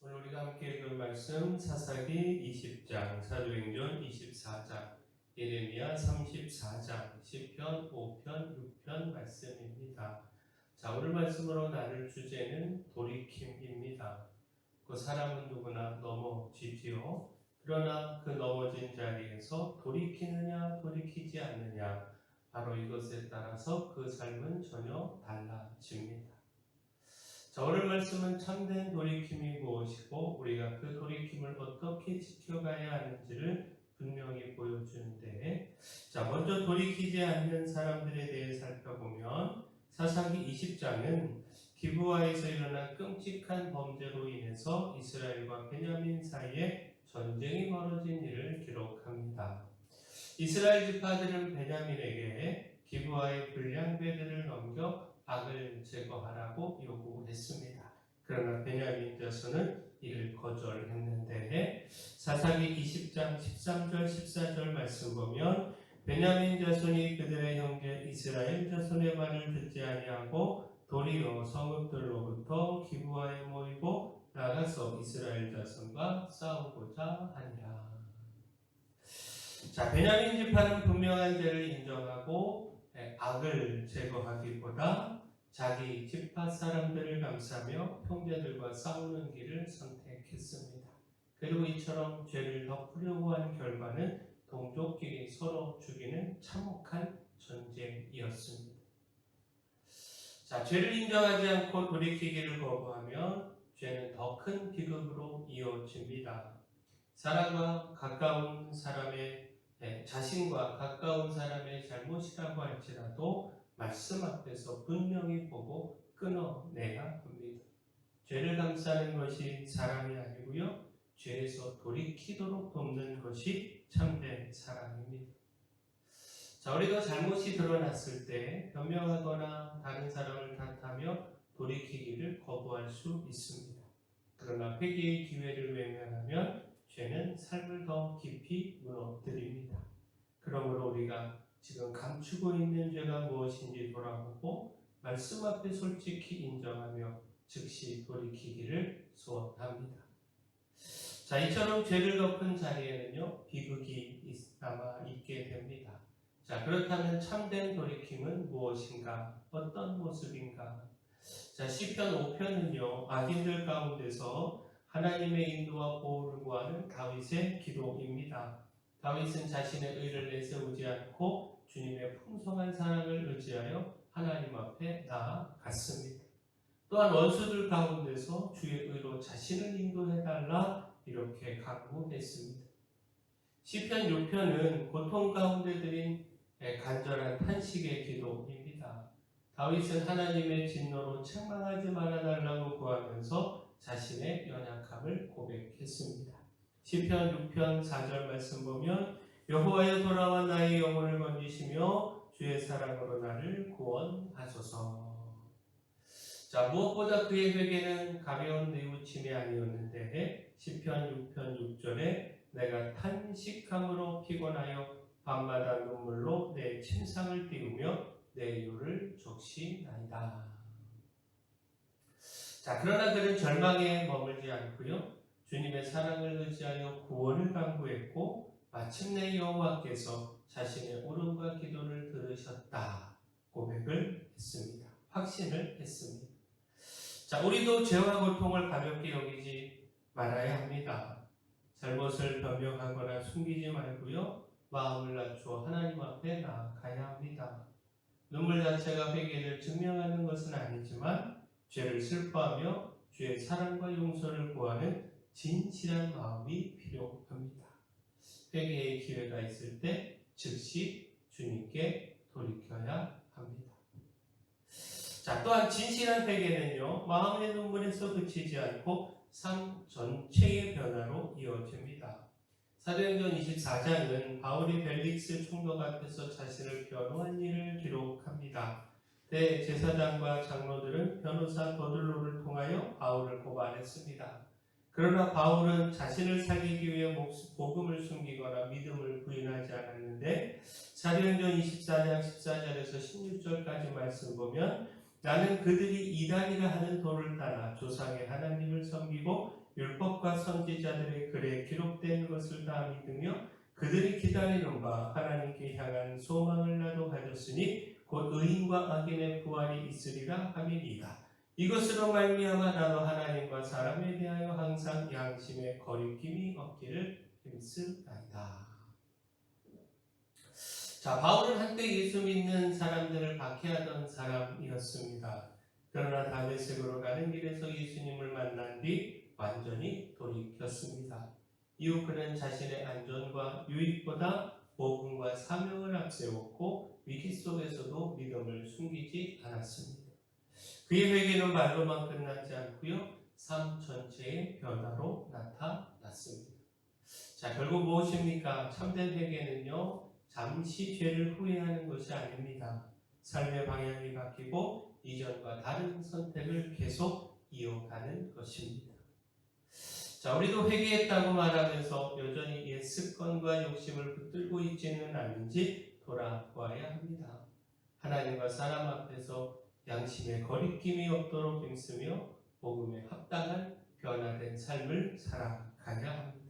오늘 우리가 함께 읽을 말씀 사사기 20장, 사도행전 24장, 예레미야 34장, 시편 5편, 6편 말씀입니다. 자, 오늘 말씀으로 나눌 주제는 돌이킴입니다. 그 사람은 누구나 넘어지지요. 그러나 그 넘어진 자리에서 돌이키느냐 돌이키지 않느냐, 바로 이것에 따라서 그 삶은 전혀 달라집니다. 자, 오늘 말씀은 참된 돌이킴이 무엇이고 우리가 그 돌이킴을 어떻게 지켜가야 하는지를 분명히 보여주는데, 자, 먼저 돌이키지 않는 사람들에 대해 살펴보면 사사기 20장은 기브아에서 일어난 끔찍한 범죄로 인해서 이스라엘과 베냐민 사이에 전쟁이 벌어진 일을 기록합니다. 이스라엘 지파들은 베냐민에게 기브아의 불량배들을 넘겨 악을 제거하라고 요구했습니다. 그러나 베냐민 자손은 이를 거절했는데, 사사기 20장 13절 14절 말씀 보면 베냐민 자손이 그들의 형제 이스라엘 자손의 말을 듣지 아니하고 도리어 성읍들로부터 기브아에 모이고 나가서 이스라엘 자손과 싸우고자 하니라. 자, 베냐민 지파는 분명한 죄를 인정하고 악을 제거하기보다 자기 지파 사람들을 감싸며 형제들과 싸우는 길을 선택했습니다. 그리고 이처럼 죄를 덮으려고 한 결과는 동족끼리 서로 죽이는 참혹한 전쟁이었습니다. 자, 죄를 인정하지 않고 돌이키기를 거부하면 죄는 더 큰 비극으로 이어집니다. 사람과 가까운 사람의 자신과 가까운 사람의 잘못이라고 할지라도 말씀 앞에서 분명히 보고 끊어내야 합니다. 죄를 감싸는 것이 사랑이 아니고요, 죄에서 돌이키도록 돕는 것이 참된 사랑입니다. 자, 우리가 잘못이 드러났을 때 변명하거나 다른 사람을 탓하며 돌이키기를 거부할 수 있습니다. 그러나 회개의 기회를 외면하면 죄는 삶을 더 깊이 무너뜨립니다. 그러므로 우리가 지금 감추고 있는 죄가 무엇인지 돌아보고 말씀 앞에 솔직히 인정하며 즉시 돌이키기를 소원합니다. 자, 이처럼 죄를 덮은 자리에는요, 비극이 남아 있게 됩니다. 자, 그렇다면 참된 돌이킴은 무엇인가? 어떤 모습인가? 자, 시편 5편은요, 악인들 가운데서 하나님의 인도와 보호를 구하는 다윗의 기도입니다. 다윗은 자신의 의를 내세우지 않고 주님의 풍성한 사랑을 의지하여 하나님 앞에 나아갔습니다. 또한 원수들 가운데서 주의 의로 자신을 인도해달라 이렇게 간구했습니다. 시편 6편은 고통 가운데 드린 간절한 탄식의 기도입니다. 다윗은 하나님의 진노로 책망하지 말아달라고 구하면서 자신의 연약함을 고백했습니다. 시편 6편 4절 말씀 보면 여호와여 돌아와 나의 영혼을 건지시며 주의 사랑으로 나를 구원하소서. 자, 무엇보다 그의 회개는 가벼운 뉘우침이 아니었는데 시편 6편 6절에 내가 탄식함으로 피곤하여 밤마다 눈물로 내 침상을 띄우며 내 이유를 적시나이다. 자, 그러나 그는 절망에 머물지 않고요, 주님의 사랑을 의지하여 구원을 간구했고 마침내 여호와께서 자신의 울음과 기도를 들으셨다 고백을 했습니다. 확신을 했습니다. 자, 우리도 죄와 고통을 가볍게 여기지 말아야 합니다. 잘못을 변명하거나 숨기지 말고요, 마음을 낮추어 하나님 앞에 나아가야 합니다. 눈물 자체가 회개를 증명하는 것은 아니지만 죄를 슬퍼하며 주의 사랑과 용서를 구하는 진실한 마음이 필요합니다. 회개의 기회가 있을 때 즉시 주님께 돌이켜야 합니다. 자, 또한 진실한 회개는요, 마음의 눈물에서 그치지 않고 삶 전체의 변화로 이어집니다. 사도행전 24장은 바울이 벨릭스 총독 앞에서 자신을 변호한 일을 기록합니다. 대제사장과 장로들은 변호사 버들로를 통하여 바울을 고발했습니다. 그러나 바울은 자신을 살리기 위해 복음을 숨기거나 믿음을 부인하지 않았는데 사도행전 24장 14절에서 16절까지 말씀 보면 나는 그들이 이단이라 하는 도를 따라 조상의 하나님을 섬기고 율법과 선지자들의 글에 기록된 것을 다 믿으며 그들이 기다리는 바 하나님께 향한 소망을 나도 가졌으니 곧 의인과 악인의 부활이 있으리라 함이니이다. 이것으로 말미암아 나도 하나님과 사람에 대하여 항상 양심의 거리낌이 없기를 힘쓰나이다. 자, 바울은 한때 예수 믿는 사람들을 박해하던 사람이었습니다. 그러나 다메섹으로 가는 길에서 예수님을 만난 뒤 완전히 돌이켰습니다. 이후 그는 자신의 안전과 유익보다 복음과 사명을 앞세웠고 위기 속에서도 믿음을 숨기지 않았습니다. 그의 회개는 말로만 끝나지 않고요, 삶 전체의 변화로 나타났습니다. 자, 결국 무엇입니까? 참된 회개는요, 잠시 죄를 후회하는 것이 아닙니다. 삶의 방향이 바뀌고 이전과 다른 선택을 계속 이어가는 것입니다. 자, 우리도 회개했다고 말하면서 여전히 옛 습관과 욕심을 붙들고 있지는 않은지 돌아보아야 합니다. 하나님과 사람 앞에서 양심의 거리낌이 없도록 힘쓰며 복음에 합당한 변화된 삶을 살아가야 합니다.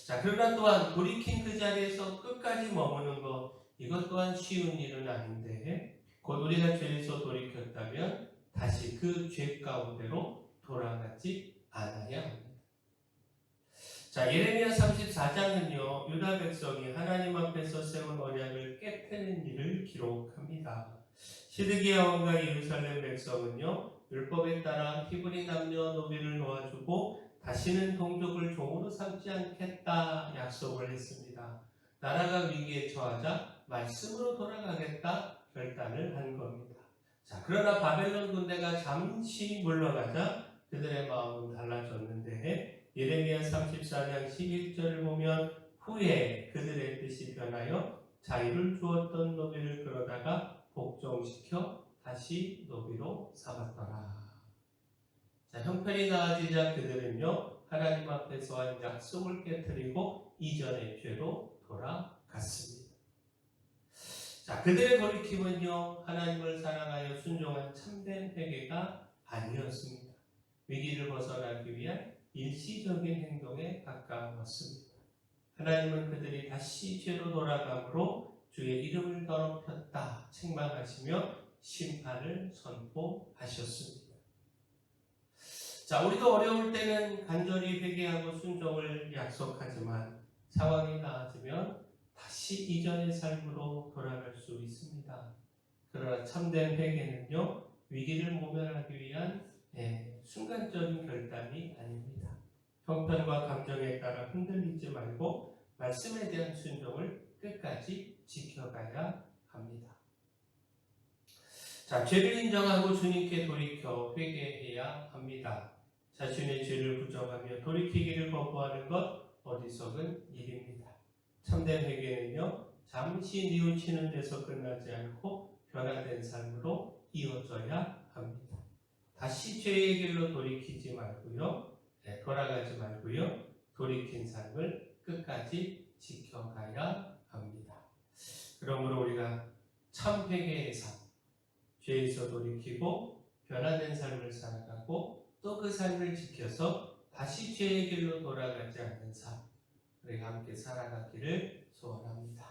자, 그러나 또한 돌이킨 그 자리에서 끝까지 머무는 것, 이것 또한 쉬운 일은 아닌데 곧 우리가 죄에서 돌이켰다면 다시 그 죄 가운데로 돌아가지 않아야 합니다. 자, 예레미야 34장은요, 유다 백성이 하나님 앞에서 세운 언약을 깨뜨리는 일을 기록합니다. 시드기야 왕과 예루살렘 백성은요, 율법에 따라 히브리 남녀 노비를 놓아주고 다시는 동족을 종으로 삼지 않겠다 약속을 했습니다. 나라가 위기에 처하자 말씀으로 돌아가겠다 결단을 한 겁니다. 자, 그러나 바벨론 군대가 잠시 물러가자 그들의 마음은 달라졌는데 예레미야 34장 11절을 보면 후에 그들의 뜻이 변하여 자유를 주었던 노비를 끌어다가 복종시켜 다시 노비로 삼았더라. 자, 형편이 나아지자 그들은요, 하나님 앞에서 한 약속을 깨뜨리고 이전의 죄로 돌아갔습니다. 자, 그들의 돌이킴은요, 하나님을 사랑하여 순종한 참된 회개가 아니었습니다. 위기를 벗어나기 위한 일시적인 행동에 가까웠습니다. 하나님은 그들이 다시 죄로 돌아감으로 주의 이름을 더럽혔다 책망하시며 심판을 선포하셨습니다. 자, 우리도 어려울 때는 간절히 회개하고 순종을 약속하지만 상황이 나아지면 다시 이전의 삶으로 돌아갈 수 있습니다. 그러나 참된 회개는요, 위기를 모면하기 위한 순간적인 결단이 아닙니다. 형편과 감정에 따라 흔들리지 말고 말씀에 대한 순종을 끝까지 지켜가야 합니다. 자, 죄를 인정하고 주님께 돌이켜 회개해야 합니다. 자신의 죄를 부정하며 돌이키기를 거부하는 것 어리석은 일입니다. 참된 회개는요, 잠시 뉘우치는 데서 끝나지 않고 변화된 삶으로 이어져야 합니다. 다시 죄의 길로 돌이키지 말고요, 돌아가지 말고요, 돌이킨 삶을 끝까지 지켜가야 합니다. 그러므로 우리가 참 회개의 삶, 죄에서 돌이키고 변화된 삶을 살아가고 또 그 삶을 지켜서 다시 죄의 길로 돌아가지 않는 삶, 우리가 함께 살아가기를 소원합니다.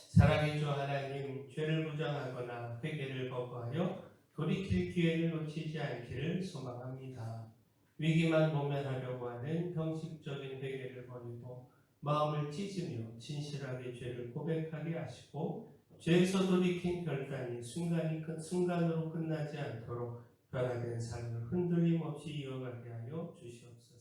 사랑의 주 하나님, 죄를 부정하거나 회개를 거부하여 돌이킬 기회를 놓치지 않기를 소망합니다. 위기만 모면하려고 하는 형식적인 회개를 버리고 마음을 찢으며 진실하게 죄를 고백하게 하시고 죄에서 돌이킨 결단이 순간으로 끝나지 않도록 변화된 삶을 흔들림 없이 이어가게 하여 주시옵소서.